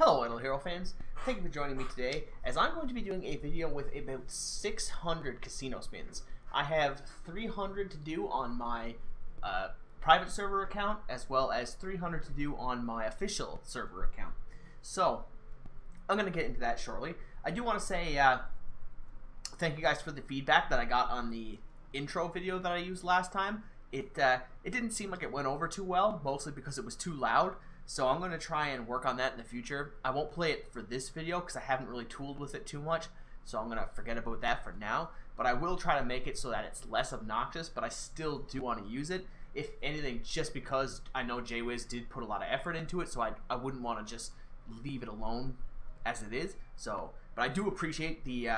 Hello Idle Hero fans, thank you for joining me today as I'm going to be doing a video with about 600 casino spins. I have 300 to do on my private server account as well as 300 to do on my official server account. So, I'm going to get into that shortly. I do want to say thank you guys for the feedback that I got on the intro video that I used last time. It didn't seem like it went over too well, mostly because it was too loud. So I'm going to try and work on that in the future. I won't play it for this video because I haven't really tooled with it too much. So I'm going to forget about that for now. But I will try to make it so that it's less obnoxious, but I still do want to use it. If anything, just because I know JWiz did put a lot of effort into it, so I wouldn't want to just leave it alone as it is. So, but I do appreciate the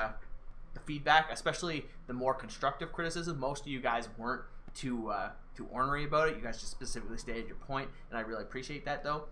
feedback, especially the more constructive criticism. Most of you guys weren't too ornery about it. You guys just specifically stated your point, and I really appreciate that though,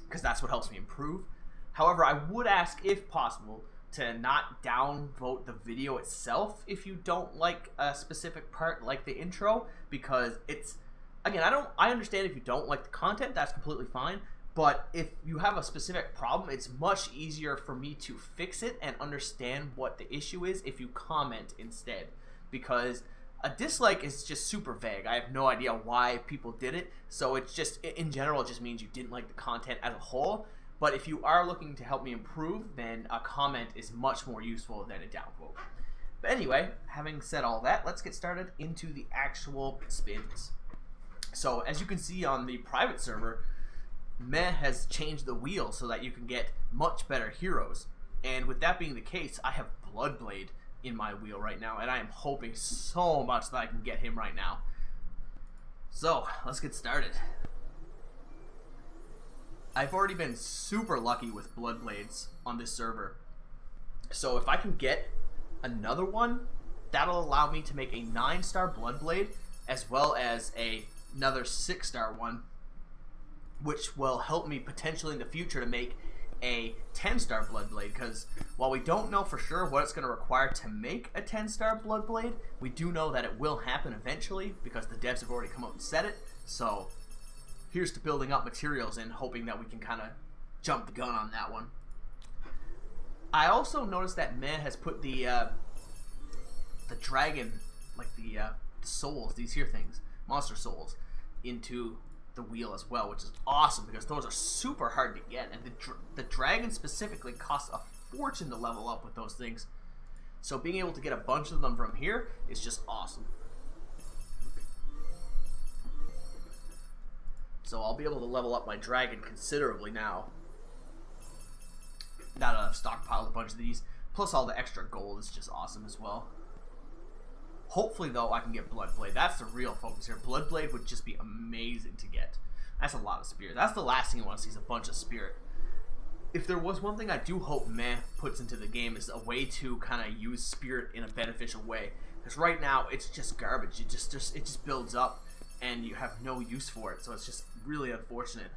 because that's what helps me improve. However, I would ask, if possible, to not downvote the video itself if you don't like a specific part, like the intro, because it's, again, I understand if you don't like the content, that's completely fine. But if you have a specific problem, it's much easier for me to fix it and understand what the issue is if you comment instead. Because a dislike is just super vague. I have no idea why people did it. So it's just, in general, it just means you didn't like the content as a whole. But if you are looking to help me improve, then a comment is much more useful than a downvote. But anyway, having said all that, let's get started into the actual spins. So as you can see on the private server, Meh has changed the wheel so that you can get much better heroes. And with that being the case, I have Bloodblade in my wheel right now, and I am hoping so much that I can get him right now. So, let's get started. I've already been super lucky with Bloodblades on this server. So if I can get another one, that'll allow me to make a 9-star Bloodblade, as well as another 6-star one, which will help me potentially in the future to make a 10-star Bloodblade, because while we don't know for sure what it's going to require to make a 10-star Bloodblade, we do know that it will happen eventually because the devs have already come out and said it. So here's to building up materials and hoping that we can kind of jump the gun on that one. I also noticed that Meh has put the dragon, like the souls, these here things, monster souls, into the wheel as well, which is awesome because those are super hard to get, and the dragon specifically costs a fortune to level up with those things. So being able to get a bunch of them from here is just awesome. So I'll be able to level up my dragon considerably now. Now that I've stockpiled a bunch of these, plus all the extra gold is just awesome as well. Hopefully, though, I can get Bloodblade. That's the real focus here. Bloodblade would just be amazing to get. That's a lot of spirit. That's the last thing you want to see, is a bunch of spirit. If there was one thing I do hope Meh puts into the game, is a way to kind of use spirit in a beneficial way. Because right now, it's just garbage. It just builds up, and you have no use for it. So it's just really unfortunate.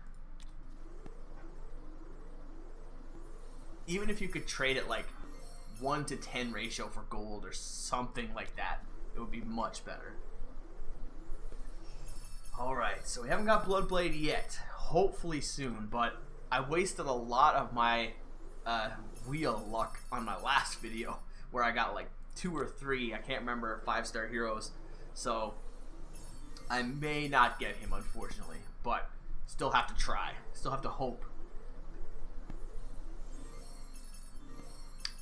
Even if you could trade it like 1 to 10 ratio for gold or something like that, it would be much better. Alright, so we haven't got Bloodblade yet. Hopefully soon, but I wasted a lot of my wheel luck on my last video where I got like 2 or 3, I can't remember, 5-star heroes. So I may not get him, unfortunately, but still have to try. Still have to hope.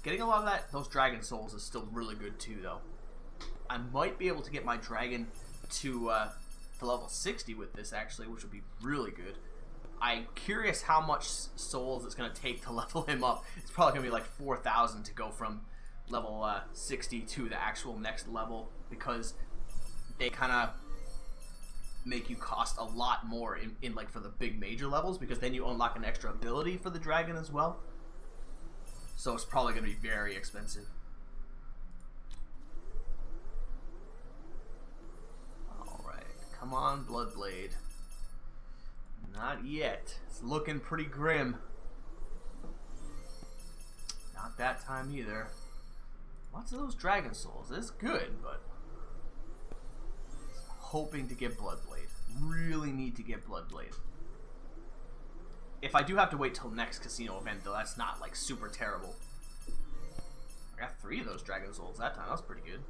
Getting a lot of those dragon souls is still really good too, though. I might be able to get my dragon to level 60 with this, actually, which would be really good. I'm curious how much souls it's going to take to level him up. It's probably going to be like 4,000 to go from level 60 to the actual next level, because they kind of make you cost a lot more in like for the big major levels, because then you unlock an extra ability for the dragon as well. So it's probably going to be very expensive. Alright, come on, Bloodblade. Not yet. It's looking pretty grim. Not that time either. Lots of those dragon souls. It's good, but hoping to get Bloodblade. Really need to get Bloodblade. If I do have to wait till next casino event, though, that's not, like, super terrible. I got 3 of those Dragon Souls that time. That was pretty good.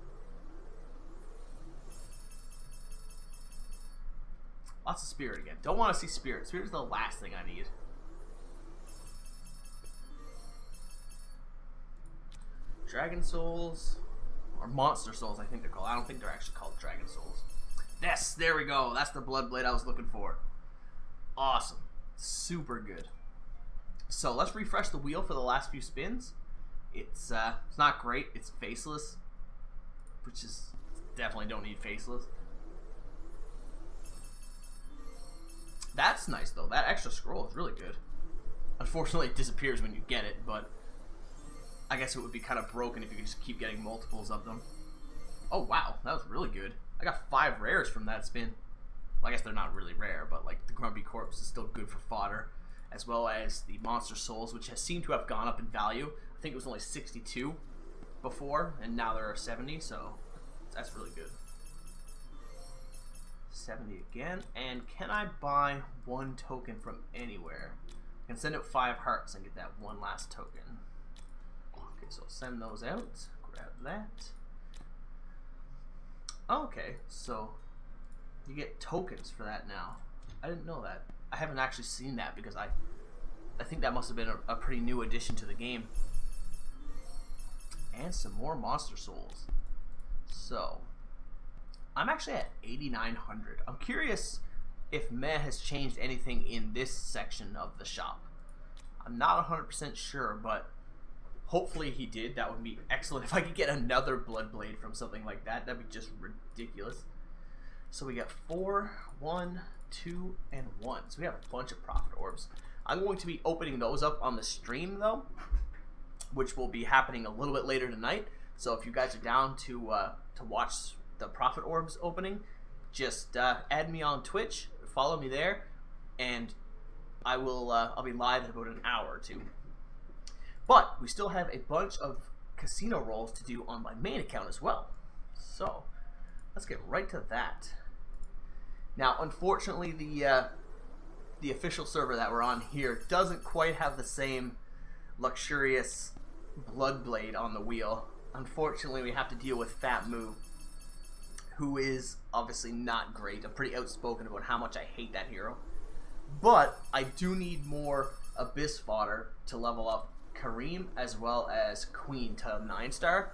Lots of Spirit again. Don't want to see Spirit. Spirit is the last thing I need. Dragon Souls. Or Monster Souls, I think they're called. I don't think they're actually called Dragon Souls. Yes, there we go. That's the Blood Blade I was looking for. Awesome. Super good. So let's refresh the wheel for the last few spins. It's not great. It's faceless, which is definitely don't need faceless. That's nice though. That extra scroll is really good. Unfortunately, it disappears when you get it, but I guess it would be kind of broken if you could just keep getting multiples of them. Oh wow, that was really good. I got 5 rares from that spin. Well, I guess they're not really rare, but like the Grumpy Corpse is still good for fodder, as well as the Monster Souls, which has seemed to have gone up in value. I think it was only 62 before, and now there are 70, so that's really good. 70 again, and can I buy 1 token from anywhere? I can send out 5 hearts and get that 1 last token. Okay, so send those out, grab that. Okay, so you get tokens for that now. I didn't know that. I haven't actually seen that because I think that must have been a pretty new addition to the game. And some more Monster Souls. So, I'm actually at 8,900. I'm curious if Meh has changed anything in this section of the shop. I'm not 100% sure, but hopefully he did. That would be excellent. If I could get another Blood Blade from something like that, that'd be just ridiculous. So we got 4, 1, 2, and 1. So we have a bunch of Prophet Orbs. I'm going to be opening those up on the stream, though, which will be happening a little bit later tonight. So if you guys are down to watch the Prophet Orbs opening, just add me on Twitch, follow me there, and I will I'll be live in about an hour or 2. But we still have a bunch of casino rolls to do on my main account as well. So let's get right to that. Now, unfortunately, the official server that we're on here doesn't quite have the same luxurious Blood Blade on the wheel. Unfortunately, we have to deal with Fat Moo, who is obviously not great. I'm pretty outspoken about how much I hate that hero. But I do need more Abyss fodder to level up Kareem as well as Queen to 9-star.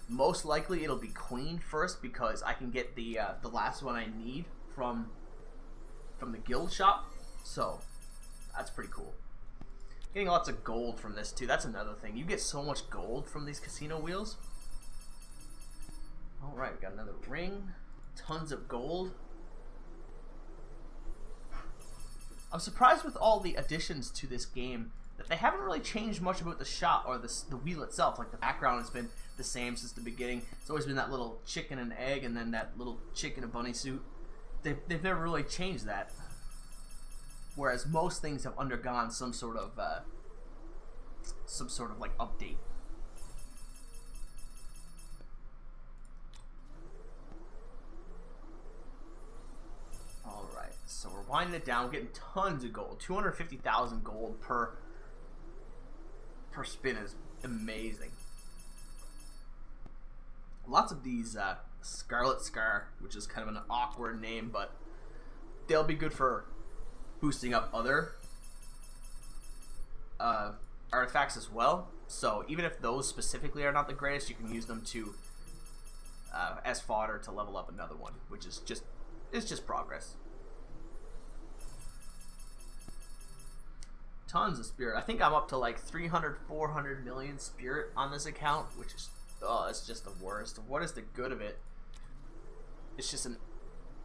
Most likely it'll be Queen first because I can get the last one I need from the guild shop. So that's pretty cool. Getting lots of gold from this too. That's another thing. You get so much gold from these casino wheels. Alright, we got another ring. Tons of gold. I'm surprised with all the additions to this game that they haven't really changed much about the shop or the wheel itself. Like the background has been the same since the beginning. It's always been that little chicken and egg and then that little chick in a bunny suit. They've never really changed that. Whereas most things have undergone some sort of like update. Alright, so we're winding it down. We're getting tons of gold. 250,000 gold per spin is amazing. Lots of these Scarlet Scar, which is kind of an awkward name, but they'll be good for boosting up other artifacts as well. So even if those specifically are not the greatest, you can use them to as fodder to level up another one, which is just progress. Tons of spirit. I think I'm up to like 300, 400 million spirit on this account, which is, oh, it's just the worst. What is the good of it? It's just an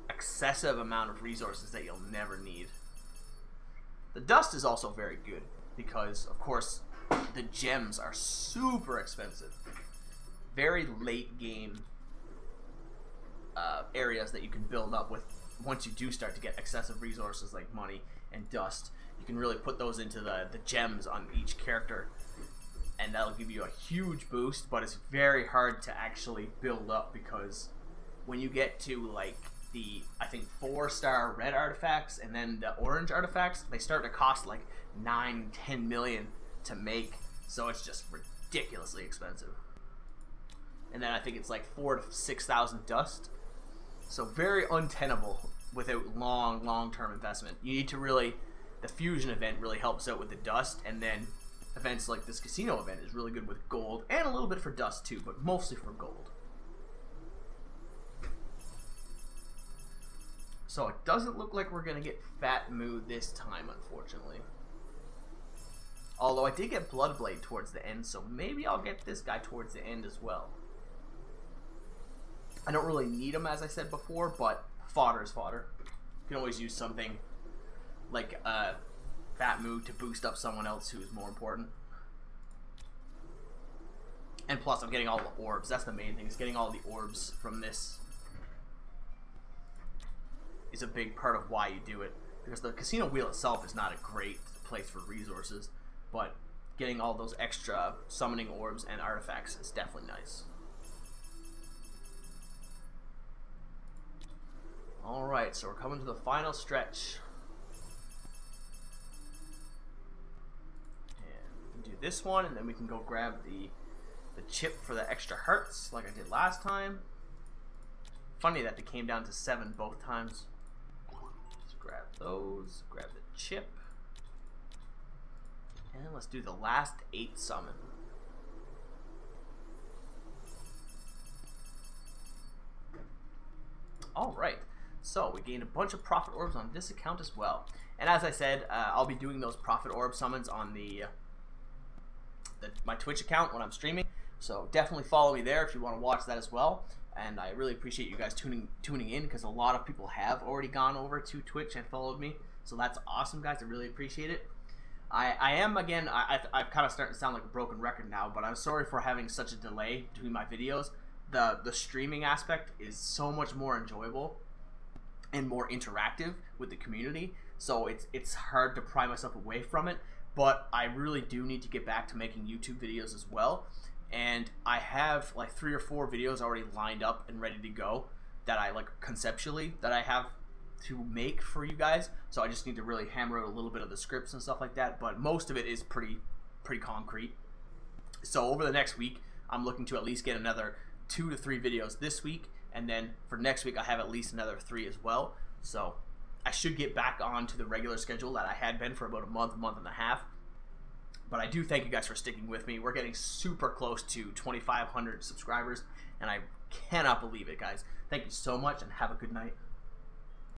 excessive amount of resources that you'll never need. The dust is also very good because, of course, the gems are super expensive. Very late game areas that you can build up with once you do start to get excessive resources like money and dust. You can really put those into the gems on each character, and that'll give you a huge boost, but it's very hard to actually build up because when you get to like the, I think, 4-star red artifacts and then the orange artifacts, they start to cost like 9-10 million to make, so it's just ridiculously expensive. And then I think it's like 4,000 to 6,000 dust, so very untenable without long-term investment. You need to really, the fusion event really helps out with the dust, and then events like this casino event is really good with gold, and a little bit for dust too, but mostly for gold. So it doesn't look like we're going to get Fat Moo this time, unfortunately. Although I did get Bloodblade towards the end, so maybe I'll get this guy towards the end as well. I don't really need him, as I said before, but fodder is fodder. You can always use something like Fat Moo to boost up someone else who is more important. And plus, I'm getting all the orbs. That's the main thing, is getting all the orbs from this is a big part of why you do it. Because the casino wheel itself is not a great place for resources, but getting all those extra summoning orbs and artifacts is definitely nice. Alright, so we're coming to the final stretch. And we can do this one, and then we can go grab the chip for the extra hearts, like I did last time. Funny that it came down to 7 both times. Let's grab those, grab the chip. And let's do the last 8 summon. Alright. So we gained a bunch of profit orbs on this account as well, and as I said, I'll be doing those profit orb summons on my Twitch account when I'm streaming. So definitely follow me there if you want to watch that as well. And I really appreciate you guys tuning in, because a lot of people have already gone over to Twitch and followed me. So that's awesome, guys. I really appreciate it. I've kind of starting to sound like a broken record now, but I'm sorry for having such a delay between my videos. The streaming aspect is so much more enjoyable and more interactive with the community, so it's hard to pry myself away from it. But I really do need to get back to making YouTube videos as well, and I have like 3 or 4 videos already lined up and ready to go that I like conceptually that I have to make for you guys. So I just need to really hammer out a little bit of the scripts and stuff like that, but most of it is pretty concrete. So over the next week, I'm looking to at least get another 2 to 3 videos this week, and then for next week I have at least another 3 as well. So I should get back on to the regular schedule that I had been for about a month and a half. But I do thank you guys for sticking with me. We're getting super close to 2,500 subscribers, and I cannot believe it, guys. Thank you so much, and have a good night.